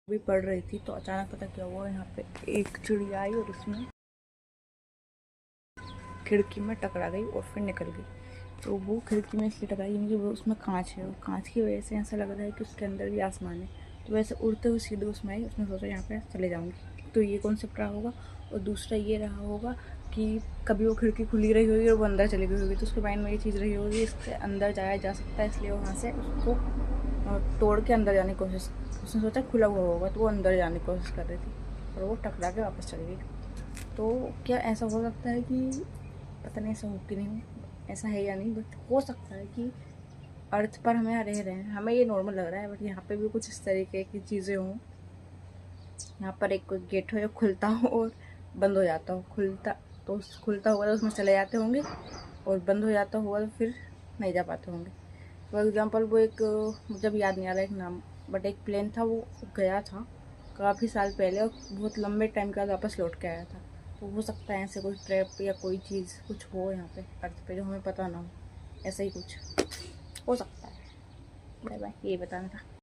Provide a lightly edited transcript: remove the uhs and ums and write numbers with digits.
भी पढ़ रही थी तो अचानक पता क्या हुआ, यहाँ पे एक चिड़िया आई और उसमें खिड़की में टकरा गई और फिर निकल गई। तो वो खिड़की में इसलिए टकराई क्योंकि वो उसमें कांच है और कांच की वजह से ऐसा लग रहा है कि उसके अंदर भी आसमान है। तो वैसे उड़ते हुए सीधे उसमें आई, उसने सोचा यहाँ पे चले जाऊँगी। तो ये कॉन्सेप्ट रहा होगा। और दूसरा ये रहा होगा कि कभी वो खिड़की खुली रही होगी और वो अंदर चली गई होगी, तो उसके माइंड में ये चीज़ रही होगी इससे अंदर जाया जा सकता है, इसलिए वहाँ से उसको तोड़ के अंदर जाने की कोशिश, उसने सोचा खुला हुआ होगा तो वो अंदर जाने की कोशिश कर रही थी और वो टकरा के वापस चली गई। तो क्या ऐसा हो सकता है कि, पता नहीं ऐसा हो कि नहीं हो, ऐसा है या नहीं, बट हो सकता है कि अर्थ पर हमें रह रहे हैं, हमें ये नॉर्मल लग रहा है बट यहाँ पे भी कुछ इस तरीके की चीज़ें हों। यहाँ पर एक गेट हो जो खुलता हो और बंद हो जाता हो, खुलता होगा तो उसमें चले जाते होंगे और बंद हो जाता होगा तो फिर नहीं जा पाते होंगे। फॉर एग्ज़ाम्पल वो एक, मुझे अब याद नहीं आ रहा एक नाम, बट एक प्लेन था वो गया था काफ़ी साल पहले और बहुत लंबे टाइम के बाद वापस लौट के आया था। तो हो सकता है ऐसे कोई ट्रैप या कोई चीज़ कुछ हो यहाँ पे अर्थ पे जो हमें पता ना हो, ऐसा ही कुछ हो सकता है। बाय बाय, यही बताना था।